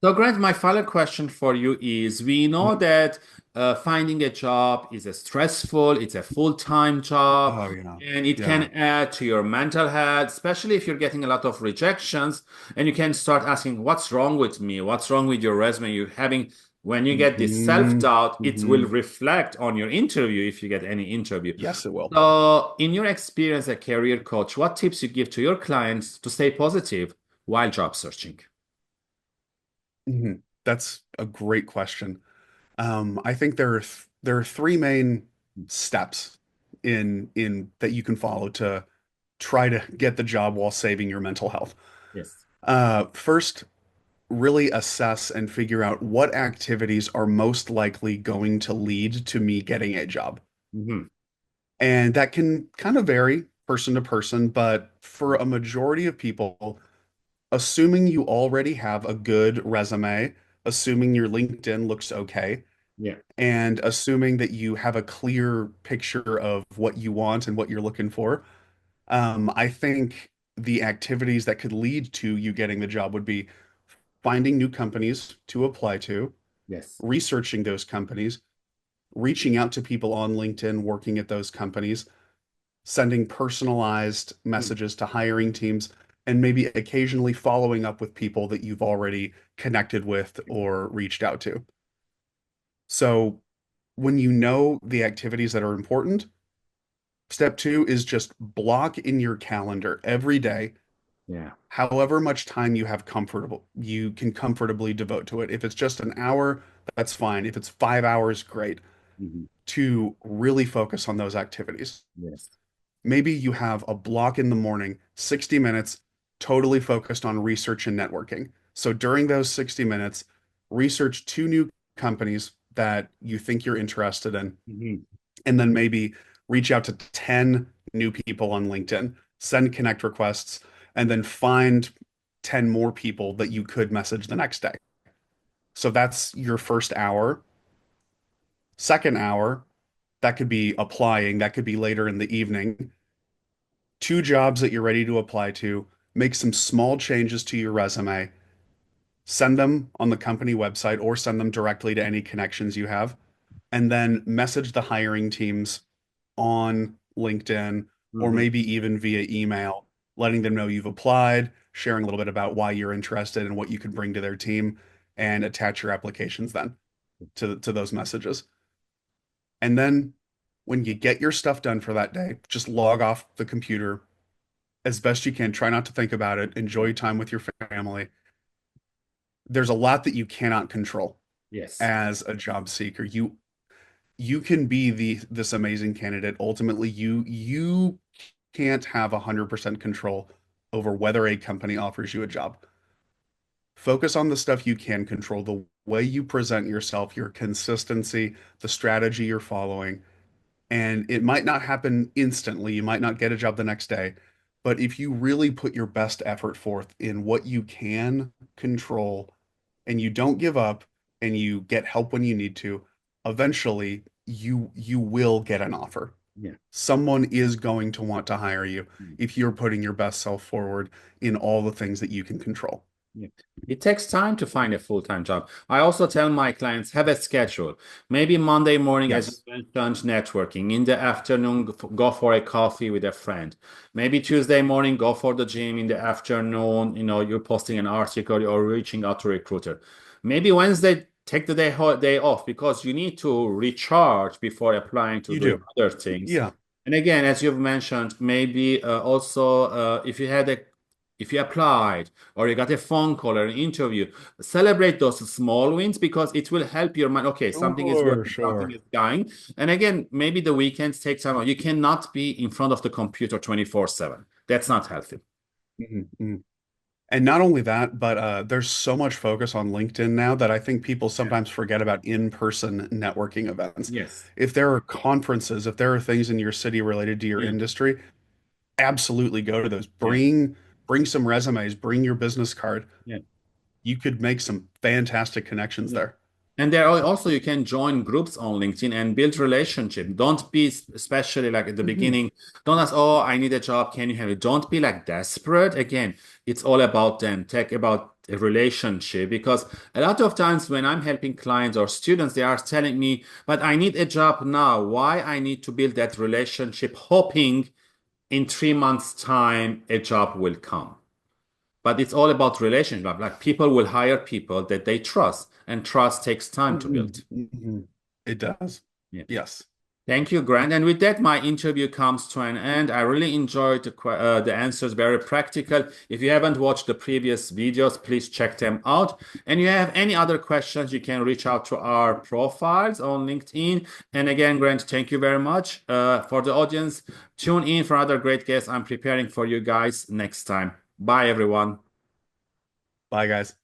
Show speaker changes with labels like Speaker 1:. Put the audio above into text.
Speaker 1: So, Grant, my final question for you is, we know
Speaker 2: Mhm.
Speaker 1: that finding a job is a stressful, it's a full-time job,
Speaker 2: Oh, yeah.
Speaker 1: and it can
Speaker 2: Yeah.
Speaker 1: add to your mental health, especially if you're getting a lot of rejections, and you can start asking, what's wrong with me? What's wrong with your resume? You're having, when you get this
Speaker 2: hmm
Speaker 1: self-doubt, it will
Speaker 2: hmm
Speaker 1: reflect on your interview if you get any interview.
Speaker 2: Yes, it will.
Speaker 1: So, in your experience as a career coach, what tips you give to your clients to stay positive while job searching?
Speaker 2: hmm That's a great question. I think there are three main steps in that you can follow to try to get the job while saving your mental health.
Speaker 1: Yes.
Speaker 2: First, really assess and figure out what activities are most likely going to lead to me getting a job.
Speaker 1: Mhm.
Speaker 2: And that can kind of vary person to person, but for a majority of people, assuming you already have a good resume, assuming your LinkedIn looks okay,
Speaker 1: Yeah.
Speaker 2: and assuming that you have a clear picture of what you want and what you're looking for, I think the activities that could lead to you getting the job would be finding new companies to apply to,
Speaker 1: Yes.
Speaker 2: researching those companies, reaching out to people on LinkedIn working at those companies, sending personalized
Speaker 1: Mm.
Speaker 2: messages to hiring teams, and maybe occasionally following up with people that you've already connected with or reached out to. So when you know the activities that are important, step two is just block in your calendar every day,
Speaker 1: Yeah.
Speaker 2: however much time you can comfortably devote to it. If it's just an hour, that's fine. If it's 5 hours, great.
Speaker 1: Mhm.
Speaker 2: To really focus on those activities.
Speaker 1: Yes.
Speaker 2: Maybe you have a block in the morning, 60 minutes, totally focused on research and networking. So during those 60 minutes, research two new companies that you think you're interested in,
Speaker 1: Mhm.
Speaker 2: and then maybe reach out to 10 new people on LinkedIn, send connect requests, and then find 10 more people that you could message the next day. So that's your first hour. Second hour, that could be applying, that could be later in the evening. Two jobs that you're ready to apply to, make some small changes to your resume, send them on the company website or send them directly to any connections you have, and then message the hiring teams on LinkedIn or
Speaker 1: Mhm.
Speaker 2: maybe even via email, letting them know you've applied, sharing a little bit about why you're interested and what you could bring to their team, and attach your applications then to those messages. And then when you get your stuff done for that day, just log off the computer as best you can. Try not to think about it. Enjoy time with your family. There's a lot that you cannot control
Speaker 1: Yes.
Speaker 2: as a job seeker. You can be this amazing candidate. Ultimately, you can't have 100% control over whether a company offers you a job. Focus on the stuff you can control, the way you present yourself, your consistency, the strategy you're following. And it might not happen instantly. You might not get a job the next day. But if you really put your best effort forth in what you can control and you don't give up and you get help when you need to, eventually you will get an offer.
Speaker 1: Yeah.
Speaker 2: Someone is going to want to hire you
Speaker 1: Mm.
Speaker 2: if you're putting your best self forward in all the things that you can control.
Speaker 1: Yeah. It takes time to find a full-time job. I also tell my clients, have a schedule. Maybe Monday morning, as
Speaker 2: Yes.
Speaker 1: you mentioned, networking. In the afternoon, go for a coffee with a friend. Maybe Tuesday morning, go for the gym. In the afternoon, you're posting an article or reaching out to a recruiter. Maybe Wednesday, take the day off because you need to recharge before applying to
Speaker 2: You
Speaker 1: doing
Speaker 2: do.
Speaker 1: other things.
Speaker 2: Yeah.
Speaker 1: And again, as you've mentioned, maybe also if you applied or you got a phone call or an interview, celebrate those small wins because it will help your mind. Okay, something is
Speaker 2: Sure,
Speaker 1: working, something
Speaker 2: sure.
Speaker 1: is dying. And again, maybe the weekends take time off. You cannot be in front of the computer 24/7. That's not healthy.
Speaker 2: Mhm. And not only that, but there's so much focus on LinkedIn now that I think people
Speaker 1: Yeah.
Speaker 2: sometimes forget about in-person networking events.
Speaker 1: Yes.
Speaker 2: If there are conferences, if there are things in your city related to your
Speaker 1: Yeah.
Speaker 2: industry, absolutely go to those.
Speaker 1: Yeah.
Speaker 2: Bring some resumes, bring your business card.
Speaker 1: Yeah.
Speaker 2: You could make some fantastic connections
Speaker 1: Yeah.
Speaker 2: there.
Speaker 1: And there are also you can join groups on LinkedIn and build relationship. Don't be especially like at the
Speaker 2: hmm
Speaker 1: beginning. Don't ask, oh, I need a job. Can you have it? Don't be like desperate. Again, it's all about them. Take about a relationship, because a lot of times when I'm helping clients or students, they are telling me, but I need a job now. Why I need to build that relationship, hoping in 3 months' time a job will come. But it's all about relationship. Like people will hire people that they trust, and trust takes time to
Speaker 2: Mhm,
Speaker 1: build.
Speaker 2: mhm. It does.
Speaker 1: Yeah.
Speaker 2: Yes.
Speaker 1: Thank you, Grant. And with that, my interview comes to an end. I really enjoyed the answers, very practical. If you haven't watched the previous videos, please check them out. And you have any other questions, you can reach out to our profiles on LinkedIn. And again, Grant, thank you very much. For the audience, tune in for other great guests I'm preparing for you guys next time. Bye, everyone.
Speaker 2: Bye, guys.